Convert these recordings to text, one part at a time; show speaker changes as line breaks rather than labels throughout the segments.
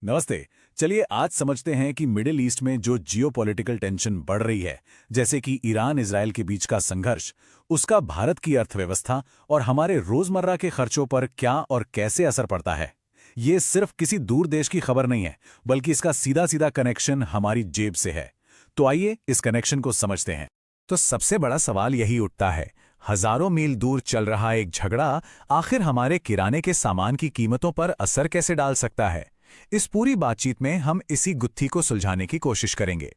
नमस्ते। चलिए आज समझते हैं कि मिडिल ईस्ट में जो जियोपॉलिटिकल टेंशन बढ़ रही है, जैसे कि ईरान इजरायल के बीच का संघर्ष, उसका भारत की अर्थव्यवस्था और हमारे रोजमर्रा के खर्चों पर क्या और कैसे असर पड़ता है। ये सिर्फ किसी दूर देश की खबर नहीं है, बल्कि इसका सीधा सीधा कनेक्शन हमारी जेब से है। तो आइए इस कनेक्शन को समझते हैं। तो सबसे बड़ा सवाल यही उठता है, हजारों मील दूर चल रहा एक झगड़ा आखिर हमारे किराने के सामान की कीमतों पर असर कैसे डाल सकता है। इस पूरी बातचीत में हम इसी गुत्थी को सुलझाने की कोशिश करेंगे।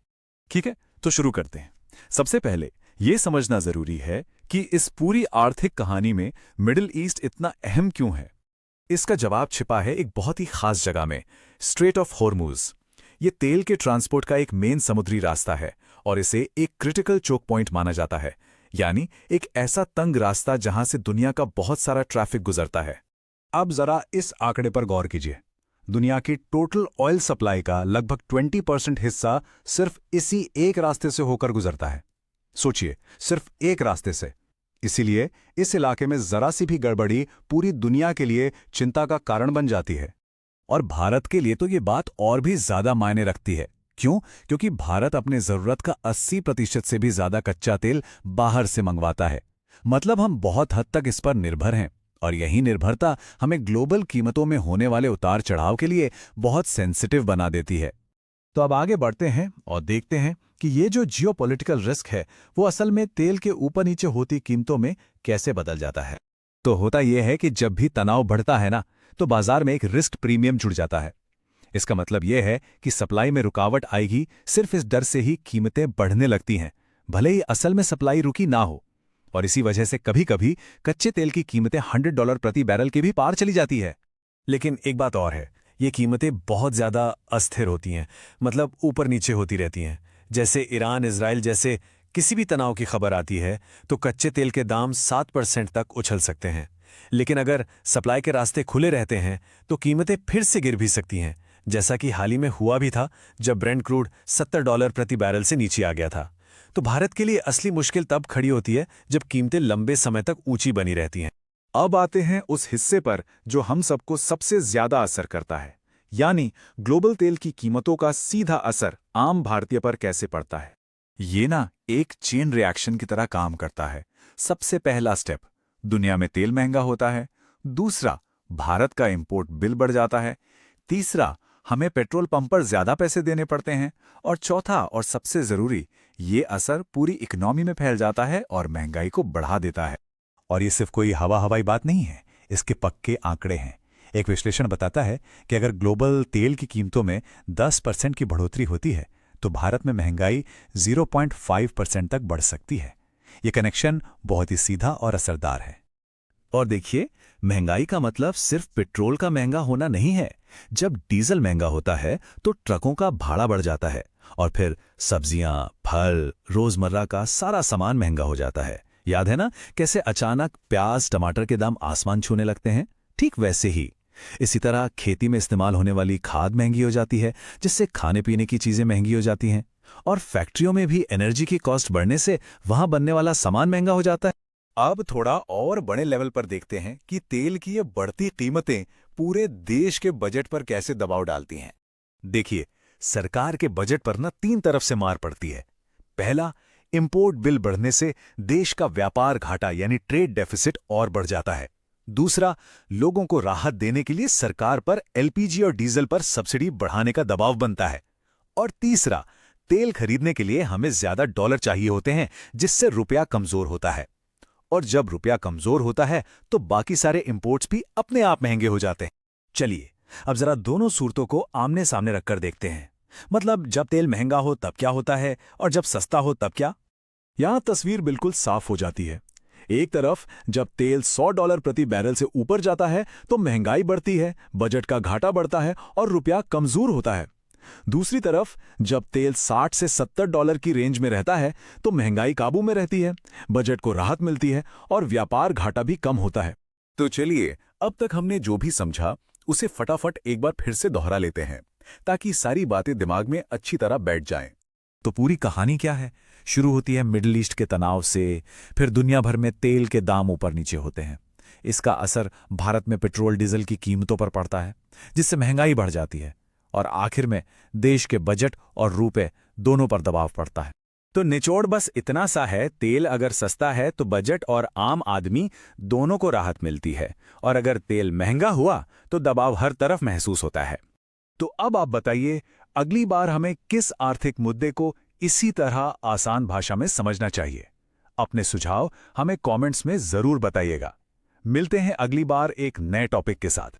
ठीक है, तो शुरू करते हैं। सबसे पहले यह समझना जरूरी है कि इस पूरी आर्थिक कहानी में मिडिल ईस्ट इतना अहम क्यों है। इसका जवाब छिपा है एक बहुत ही खास जगह में, स्ट्रेट ऑफ हॉर्मुज। ये तेल के ट्रांसपोर्ट का एक मेन समुद्री रास्ता है और इसे एक क्रिटिकल चोक पॉइंट माना जाता है, यानी एक ऐसा तंग रास्ता जहां से दुनिया का बहुत सारा ट्रैफिक गुजरता है।
अब जरा इस आंकड़े पर गौर कीजिए। दुनिया की टोटल ऑयल सप्लाई का लगभग 20% हिस्सा सिर्फ इसी एक रास्ते से होकर गुजरता है। सोचिए, सिर्फ एक रास्ते से। इसीलिए इस इलाके में जरा सी भी गड़बड़ी पूरी दुनिया के लिए चिंता का कारण बन जाती है। और भारत के लिए तो ये बात और भी ज्यादा मायने रखती है। क्यों? क्योंकि भारत अपने जरूरत का 80% से भी ज्यादा कच्चा तेल बाहर से मंगवाता है। मतलब हम बहुत हद तक इस पर निर्भर हैं। और यही निर्भरता हमें ग्लोबल कीमतों में होने वाले उतार चढ़ाव के लिए बहुत सेंसिटिव बना देती है। तो अब आगे बढ़ते हैं और देखते हैं कि ये जो जियोपॉलिटिकल रिस्क है वो असल में तेल के ऊपर नीचे होती कीमतों में कैसे बदल जाता है। तो होता यह है कि जब भी तनाव बढ़ता है ना, तो बाजार में एक रिस्क प्रीमियम जुड़ जाता है। इसका मतलब यह है कि सप्लाई में रुकावट आएगी, सिर्फ इस डर से ही कीमतें बढ़ने लगती हैं, भले ही असल में सप्लाई रुकी ना हो। और इसी वजह से कभी कभी कच्चे तेल की कीमतें $100 प्रति बैरल के भी पार चली जाती है। लेकिन एक बात और है, ये कीमतें बहुत ज्यादा अस्थिर होती हैं, मतलब ऊपर नीचे होती रहती हैं। जैसे ईरान इजराइल जैसे किसी भी तनाव की खबर आती है तो कच्चे तेल के दाम 7% तक उछल सकते हैं। लेकिन अगर सप्लाई के रास्ते खुले रहते हैं तो कीमतें फिर से गिर भी सकती हैं, जैसा कि हाल ही में हुआ भी था जब ब्रेंट क्रूड $70 प्रति बैरल से नीचे आ गया था। तो भारत के लिए असली मुश्किल तब खड़ी होती है जब कीमतें लंबे समय तक ऊंची बनी रहती हैं।
अब आते हैं उस हिस्से पर जो हम सबको सबसे ज्यादा असर करता है, यानी ग्लोबल तेल की कीमतों का सीधा असर आम भारतीय पर कैसे पड़ता है। ये ना एक चेन रिएक्शन की तरह काम करता है। सबसे पहला स्टेप, दुनिया में तेल महंगा होता है। दूसरा, भारत का इंपोर्ट बिल बढ़ जाता है। तीसरा, हमें पेट्रोल पंप पर ज्यादा पैसे देने पड़ते हैं। और चौथा और सबसे जरूरी, ये असर पूरी इकोनॉमी में फैल जाता है और महंगाई को बढ़ा देता है।
और ये सिर्फ कोई हवाई बात नहीं है, इसके पक्के आंकड़े हैं। एक विश्लेषण बताता है कि अगर ग्लोबल तेल की कीमतों में 10% की बढ़ोतरी होती है तो भारत में महंगाई 0.5% तक बढ़ सकती है। ये कनेक्शन बहुत ही सीधा और असरदार है। और देखिए, महंगाई का मतलब सिर्फ पेट्रोल का महंगा होना नहीं है। जब डीजल महंगा होता है तो ट्रकों का भाड़ा बढ़ जाता है और फिर सब्जियां, फल, रोजमर्रा का सारा सामान महंगा हो जाता है। याद है ना कैसे अचानक प्याज, टमाटर के दाम आसमान छूने लगते हैं? ठीक वैसे ही इसी तरह खेती में इस्तेमाल होने वाली खाद महंगी हो जाती है, जिससे खाने पीने की चीजें महंगी हो जाती हैं। और फैक्ट्रियों में भी एनर्जी की कॉस्ट बढ़ने से वहां बनने वाला सामान महंगा हो जाता है।
अब थोड़ा और बड़े लेवल पर देखते हैं कि तेल की ये बढ़ती कीमतें पूरे देश के बजट पर कैसे दबाव डालती हैं।
देखिए, सरकार के बजट पर ना 3 तरफ से मार पड़ती है। पहला, इंपोर्ट बिल बढ़ने से देश का व्यापार घाटा यानी ट्रेड डेफिसिट और बढ़ जाता है। दूसरा, लोगों को राहत देने के लिए सरकार पर एलपीजी और डीजल पर सब्सिडी बढ़ाने का दबाव बनता है। और तीसरा, तेल खरीदने के लिए हमें ज्यादा डॉलर चाहिए होते हैं, जिससे रुपया कमजोर होता है। और जब रुपया कमजोर होता है तो बाकी सारे इंपोर्ट्स भी अपने आप महंगे हो जाते हैं। चलिए अब जरा दोनों सूरतों को आमने सामने रखकर देखते हैं। मतलब जब तेल महंगा हो तब क्या होता है और जब सस्ता हो तब क्या। यहां तस्वीर बिल्कुल साफ हो जाती है। एक तरफ जब तेल $100 प्रति बैरल से ऊपर जाता है तो महंगाई बढ़ती है, बजट का घाटा बढ़ता है और रुपया कमजोर होता है। दूसरी तरफ जब तेल $60 से $70 की रेंज में रहता है तो महंगाई काबू में रहती है, बजट को राहत मिलती है और व्यापार घाटा भी कम होता है।
तो चलिए, अब तक हमने जो भी समझा उसे फटाफट एक बार फिर से दोहरा लेते हैं, ताकि सारी बातें दिमाग में अच्छी तरह बैठ जाएं।
तो पूरी कहानी क्या है? शुरू होती है मिडिल ईस्ट के तनाव से, फिर दुनिया भर में तेल के दाम ऊपर नीचे होते हैं। इसका असर भारत में पेट्रोल डीजल की कीमतों पर पड़ता है, जिससे महंगाई बढ़ जाती है।
और आखिर में देश के बजट और रुपए दोनों पर दबाव पड़ता है।
तो निचोड़ बस इतना सा है, तेल अगर सस्ता है तो बजट और आम आदमी दोनों को राहत मिलती है, और अगर तेल महंगा हुआ तो दबाव हर तरफ महसूस होता है। तो अब आप बताइए, अगली बार हमें किस आर्थिक मुद्दे को इसी तरह आसान भाषा में समझना चाहिए? अपने सुझाव हमें कमेंट्स में जरूर बताइएगा। मिलते हैं अगली बार एक नए टॉपिक के साथ।